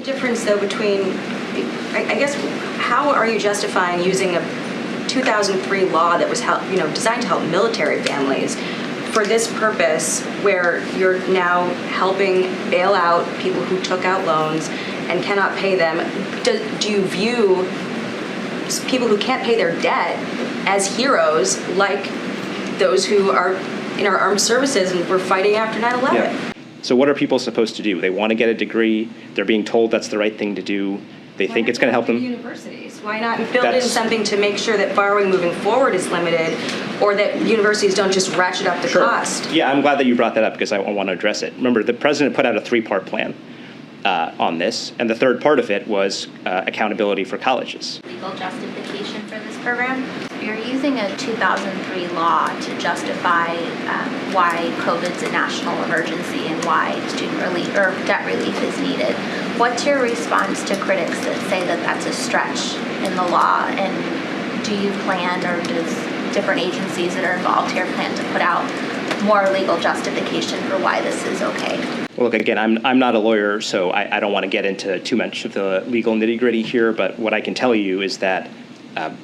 difference, though, between, I guess, how are you justifying using a 2003 law that was designed to help military families for this purpose, where you're now helping bail out people who took out loans and cannot pay them? Do you view people who can't pay their debt as heroes, like those who are in our armed services and were fighting after 9/11? Yeah. So what are people supposed to do? They want to get a degree. They're being told that's the right thing to do. They think it's going to help them. Universities. Why not build in something to make sure that borrowing moving forward is limited, or that universities don't just ratchet up the cost? Yeah, I'm glad that you brought that up because I want to address it. Remember, the president put out a 3-part plan on this, and the third part of it was accountability for colleges. Legal justification for this program. You're using a 2003 law to justify why COVID's a national emergency and why student relief or debt relief is needed. What's your response to critics that say that that's a stretch in the law? And do you plan, or does different agencies that are involved here plan to put out more legal justification for why this is okay? Well, look, again, I'm not a lawyer, so I don't want to get into too much of the legal nitty-gritty here, but what I can tell you is that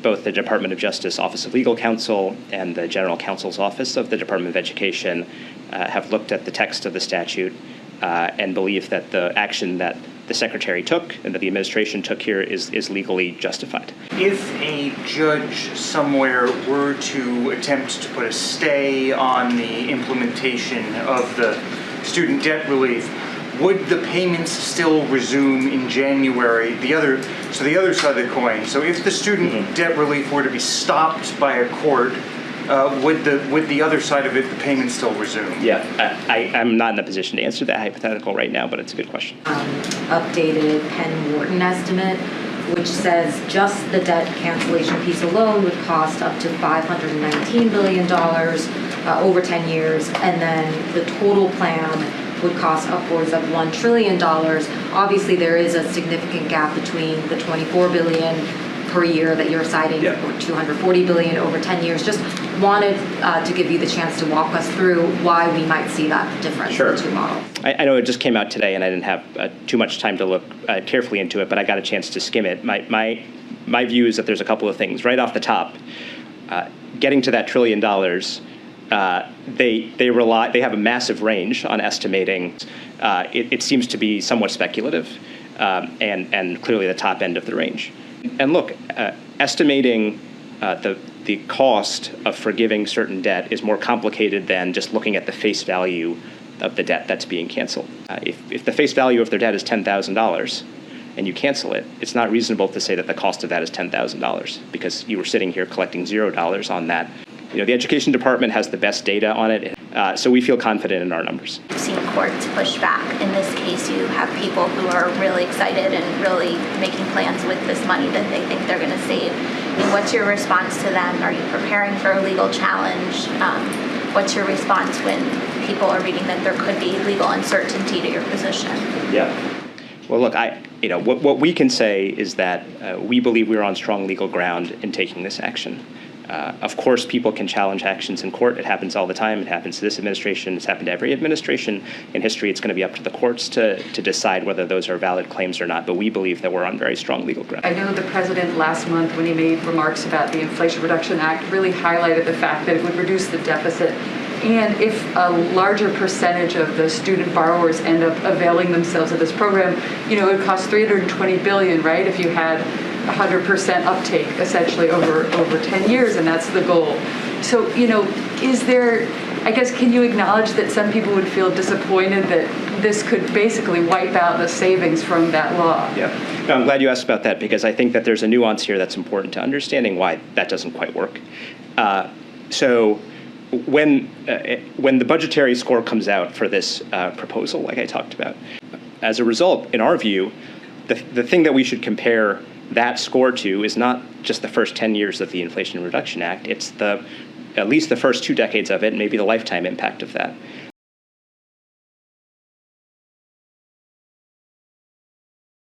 both the Department of Justice Office of Legal Counsel and the General Counsel's Office of the Department of Education have looked at the text of the statute and believe that the action that the Secretary took and that the administration took here is legally justified. If a judge somewhere were to attempt to put a stay on the implementation of the student debt relief, would the payments still resume in January? The other side of the coin. So if the student debt relief were to be stopped by a court, would the other side of it, the payments still resume? Yeah, I'm not in a position to answer that hypothetical right now, but it's a good question. Updated Penn Wharton estimate, which says just the debt cancellation piece alone would cost up to $519 billion over 10 years, and then the total plan would cost upwards of $1 trillion. Obviously, there is a significant gap between the $24 billion per year that you're citing, or $240 billion over 10 years. Just wanted to give you the chance to walk us through why we might see that difference in the two models. I know it just came out today, and I didn't have too much time to look carefully into it, but I got a chance to skim it. My view is that there's a couple of things. Right off the top, getting to that $1 trillion, they have a massive range on estimating. It seems to be somewhat speculative, and clearly the top end of the range. And look, estimating the cost of forgiving certain debt is more complicated than just looking at the face value of the debt that's being canceled. If the face value of their debt is $10,000 and you cancel it, it's not reasonable to say that the cost of that is $10,000 because you were sitting here collecting $0 on that. The Education Department has the best data on it, so we feel confident in our numbers. We've seen courts push back. In this case, you have people who are really excited and really making plans with this money that they think they're going to save. And what's your response to them? Are you preparing for a legal challenge? What's your response when people are reading that there could be legal uncertainty to your position? Yeah. Well, look, what we can say is that we believe we're on strong legal ground in taking this action. Of course, people can challenge actions in court. It happens all the time. It happens to this administration. It's happened to every administration in history. It's going to be up to the courts to decide whether those are valid claims or not. But we believe that we're on very strong legal ground. I know the president last month, when he made remarks about the Inflation Reduction Act, really highlighted the fact that it would reduce the deficit. And if a larger percentage of the student borrowers end up availing themselves of this program, it would cost $320 billion, right? If you had 100% uptake essentially over 10 years, and that's the goal. So, is there, I guess, can you acknowledge that some people would feel disappointed that this could basically wipe out the savings from that law? Yeah, no, I'm glad you asked about that because I think that there's a nuance here that's important to understanding why that doesn't quite work. So when the budgetary score comes out for this proposal, like I talked about, as a result, in our view, the thing that we should compare that score to is not just the first 10 years of the Inflation Reduction Act, it's at least the first 2 decades of it, and maybe the lifetime impact of that.